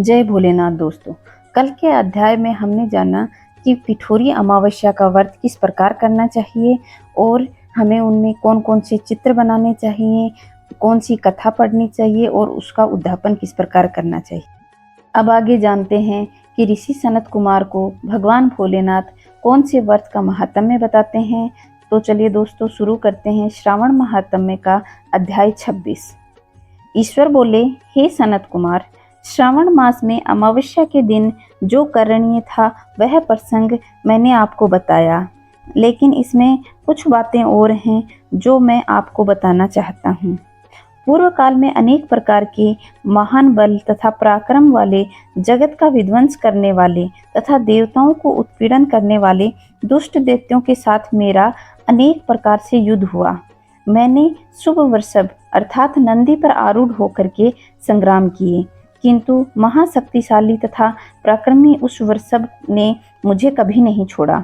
जय भोलेनाथ दोस्तों। कल के अध्याय में हमने जाना कि पिठोरी अमावस्या का व्रत किस प्रकार करना चाहिए और हमें उनमें कौन कौन से चित्र बनाने चाहिए, कौन सी कथा पढ़नी चाहिए और उसका उद्यापन किस प्रकार करना चाहिए। अब आगे जानते हैं कि ऋषि सनत कुमार को भगवान भोलेनाथ कौन से व्रत का महात्म्य बताते हैं। तो चलिए दोस्तों शुरू करते हैं श्रावण महात्म्य का अध्याय 26। ईश्वर बोले, हे सनत कुमार, श्रावण मास में अमावस्या के दिन जो करणीय था वह प्रसंग मैंने आपको बताया, लेकिन इसमें कुछ बातें और हैं जो मैं आपको बताना चाहता हूँ। पूर्व काल में अनेक प्रकार के महान बल तथा पराक्रम वाले, जगत का विध्वंस करने वाले तथा देवताओं को उत्पीड़न करने वाले दुष्ट दैत्यों के साथ मेरा अनेक प्रकार से युद्ध हुआ। मैंने शुभ वृषभ अर्थात नंदी पर आरूढ़ होकर के संग्राम किए, किंतु महाशक्तिशाली तथा पराक्रमी उस वृषभ ने मुझे कभी नहीं छोड़ा।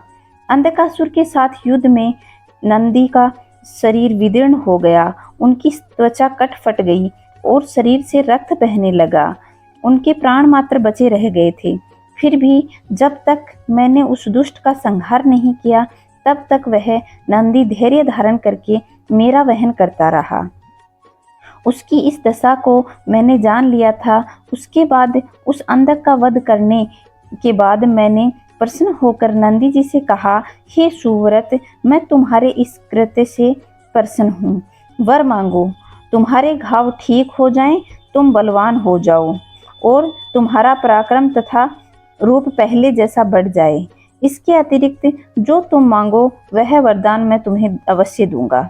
अंधकासुर के साथ युद्ध में नंदी का शरीर विदीर्ण हो गया, उनकी त्वचा कट फट गई और शरीर से रक्त बहने लगा। उनके प्राण मात्र बचे रह गए थे। फिर भी जब तक मैंने उस दुष्ट का संहार नहीं किया, तब तक वह नंदी धैर्य धारण करके मेरा वहन करता रहा। उसकी इस दशा को मैंने जान लिया था। उसके बाद उस अंधक का वध करने के बाद मैंने प्रसन्न होकर नंदी जी से कहा, हे सुव्रत, मैं तुम्हारे इस कृत्य से प्रसन्न हूँ। वर मांगो, तुम्हारे घाव ठीक हो जाएं, तुम बलवान हो जाओ और तुम्हारा पराक्रम तथा रूप पहले जैसा बढ़ जाए। इसके अतिरिक्त जो तुम मांगो वह वरदान मैं तुम्हें अवश्य दूंगा।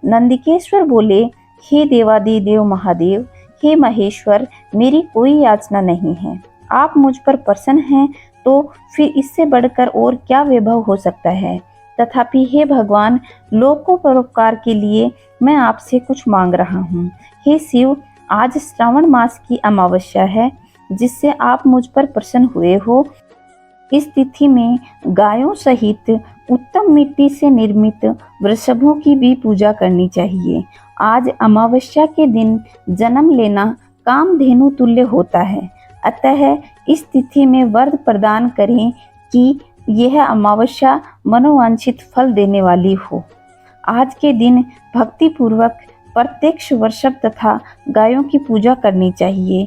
नंदिकेश्वर बोले, हे देवादिदेव महादेव, हे महेश्वर, मेरी कोई याचना नहीं है। आप मुझ पर प्रसन्न हैं तो फिर इससे बढ़कर और क्या वैभव हो सकता है। तथापि हे भगवान, लोकोपरोपकार के लिए मैं आपसे कुछ मांग रहा हूँ। हे शिव, आज श्रावण मास की अमावस्या है, जिससे आप मुझ पर प्रसन्न हुए हो। इस तिथि में गायों सहित उत्तम मिट्टी से निर्मित वृषभों की भी पूजा करनी चाहिए। आज अमावस्या के दिन जन्म लेना कामधेनु तुल्य होता है। अतः इस तिथि में वर प्रदान करें कि यह अमावस्या मनोवांछित फल देने वाली हो। आज के दिन भक्ति पूर्वक प्रत्यक्ष वृषभ तथा गायों की पूजा करनी चाहिए।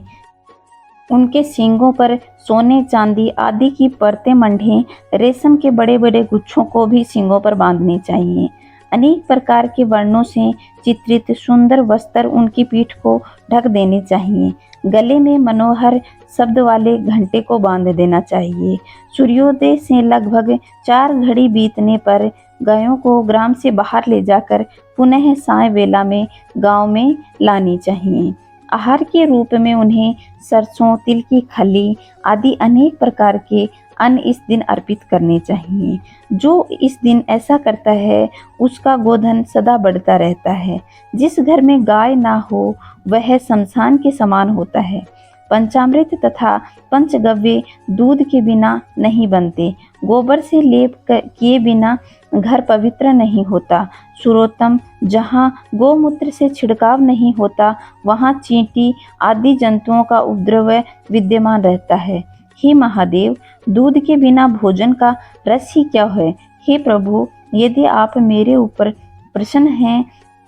उनके सींगों पर सोने चांदी आदि की परतें मंढे रेशम के बड़े बड़े गुच्छों को भी सींगों पर बांधने चाहिए। अनेक प्रकार के वर्णों से चित्रित सुंदर वस्त्र उनकी पीठ को ढक देने चाहिए। गले में मनोहर शब्द वाले घंटे को बांध देना चाहिए। सूर्योदय से लगभग 4 घड़ी बीतने पर गायों को ग्राम से बाहर ले जाकर पुनः साय वेला में गांव में लानी चाहिए। आहार के रूप में उन्हें सरसों, तिल की खली आदि अनेक प्रकार के अन्न इस दिन अर्पित करने चाहिए। जो इस दिन ऐसा करता है उसका गोधन सदा बढ़ता रहता है। जिस घर में गाय ना हो वह शमशान के समान होता है। पंचामृत तथा पंचगव्य दूध के बिना नहीं बनते। गोबर से लेप किए बिना घर पवित्र नहीं होता। सुरोत्तम, जहाँ गोमूत्र से छिड़काव नहीं होता वहाँ चींटी आदि जंतुओं का उपद्रव विद्यमान रहता है। हे महादेव, दूध के बिना भोजन का रस ही क्या है। हे प्रभु, यदि आप मेरे ऊपर प्रसन्न हैं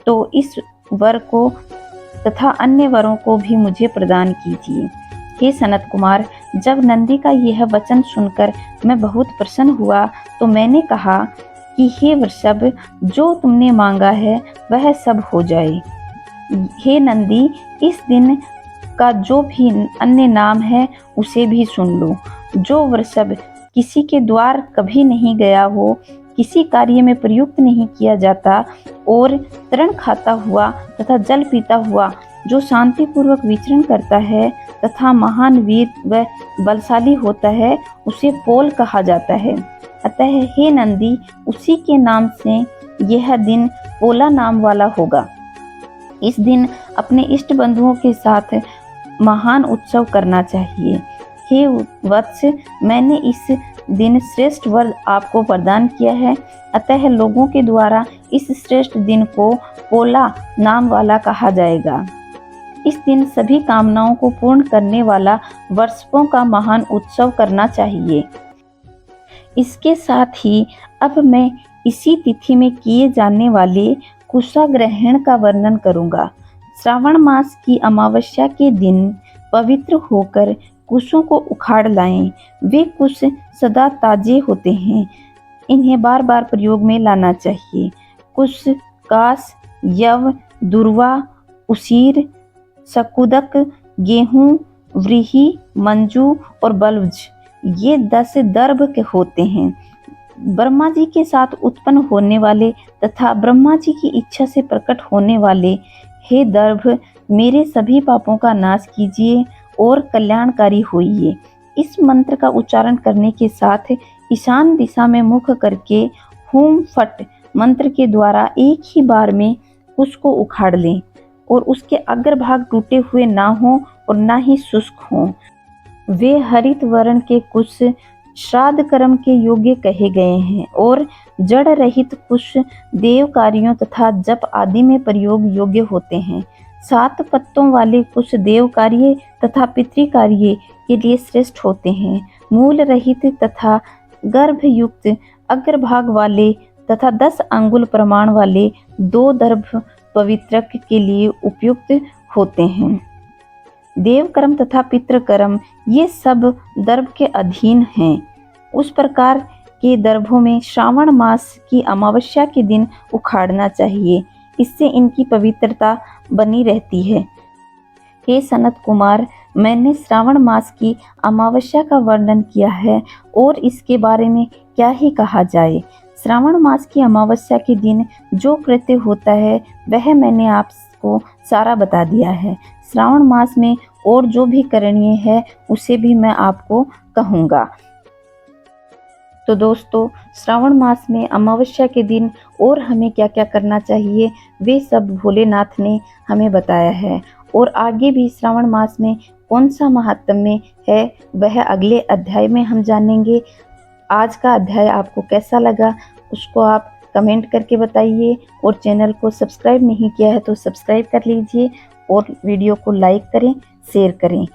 तो इस वर को तथा अन्य वरों को भी मुझे प्रदान कीजिए। हे सनत कुमार, जब नंदी का यह वचन सुनकर मैं बहुत प्रसन्न हुआ तो मैंने कहा कि हे वृषभ, जो तुमने मांगा है वह सब हो जाए। हे नंदी, इस दिन का जो भी अन्य नाम है उसे भी सुन लो। जो वृषभ किसी के द्वार कभी नहीं गया हो, किसी कार्य में प्रयुक्त नहीं किया जाता और तृण खाता हुआ तथा जल पीता हुआ जो शांति पूर्वक विचरण करता है तथा महान वीर व बलशाली होता है, उसे पोल कहा जाता है। अतः हे नंदी, उसी के नाम से यह दिन पोला नाम वाला होगा। इस दिन अपने इष्ट बंधुओं के साथ महान उत्सव करना चाहिए। हे वत्स, मैंने इस दिन श्रेष्ठ वर आपको प्रदान किया है। अतः लोगों के द्वारा इस श्रेष्ठ दिन को पोला नाम वाला कहा जाएगा। इस दिन सभी कामनाओं को पूर्ण करने वाला वर्षों का महान उत्सव करना चाहिए। इसके साथ ही अब मैं इसी तिथि में किए जाने वाले कुशाग्रहण का वर्णन करूंगा। श्रावण मास की अमावस्या के दिन पवित्र होकर कुशों को उखाड़ लाएं। वे कुश सदा ताजे होते हैं, इन्हें बार बार प्रयोग में लाना चाहिए। कुश, कास, यव, दुर्वा, उसीर, शकुदक, गेहूं, व्रीहि, मंजू और बल्वज, ये 10 दर्भ के होते हैं। ब्रह्मा जी के साथ उत्पन्न होने वाले तथा ब्रह्मा जी की इच्छा से प्रकट होने वाले हे दर्भ, मेरे सभी पापों का नाश कीजिए और कल्याणकारी होइए। इस मंत्र का उच्चारण करने के साथ ईशान दिशा में मुख करके हुम फट मंत्र के द्वारा एक ही बार में कुश को उखाड़ लें और उसके अग्रभाग टूटे हुए ना हो और ना ही शुष्क हों। वे हरित वर्ण के कुश श्राद्ध कर्म के योग्य कहे गए हैं और जड़ रहित कुश देव कार्यों तथा जप आदि में प्रयोग योग्य होते हैं। 7 पत्तों वाले कुश देव कार्य तथा पितृ कार्य के लिए श्रेष्ठ होते हैं। मूल रहित तथा गर्भयुक्त अग्रभाग वाले तथा 10 अंगुल प्रमाण वाले 2 दर्भ पवित्रक के लिए उपयुक्त होते हैं। देव कर्म तथा पितृ कर्म ये सब दर्भ के अधीन हैं। उस प्रकार के दर्भों में श्रावण मास की अमावस्या के दिन उखाड़ना चाहिए, इससे इनकी पवित्रता बनी रहती है। हे सनत कुमार, मैंने श्रावण मास की अमावस्या का वर्णन किया है और इसके बारे में क्या ही कहा जाए। श्रावण मास की अमावस्या के दिन जो कृत्य होता है वह मैंने आपको सारा बता दिया है। श्रावण मास में और जो भी करणीय है उसे भी मैं आपको कहूँगा। तो दोस्तों, श्रावण मास में अमावस्या के दिन और हमें क्या क्या करना चाहिए वे सब भोलेनाथ ने हमें बताया है और आगे भी श्रावण मास में कौन सा महात्म्य है वह अगले अध्याय में हम जानेंगे। आज का अध्याय आपको कैसा लगा उसको आप कमेंट करके बताइए और चैनल को सब्सक्राइब नहीं किया है तो सब्सक्राइब कर लीजिए और वीडियो को लाइक करें, शेयर करें।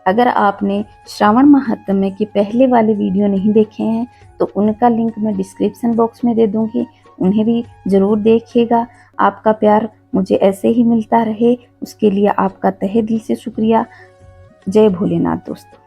अगर आपने श्रावण महात्म्य के पहले वाले वीडियो नहीं देखे हैं तो उनका लिंक मैं डिस्क्रिप्शन बॉक्स में दे दूंगी, उन्हें भी ज़रूर देखिएगा। आपका प्यार मुझे ऐसे ही मिलता रहे, उसके लिए आपका तहे दिल से शुक्रिया। जय भोलेनाथ दोस्तों।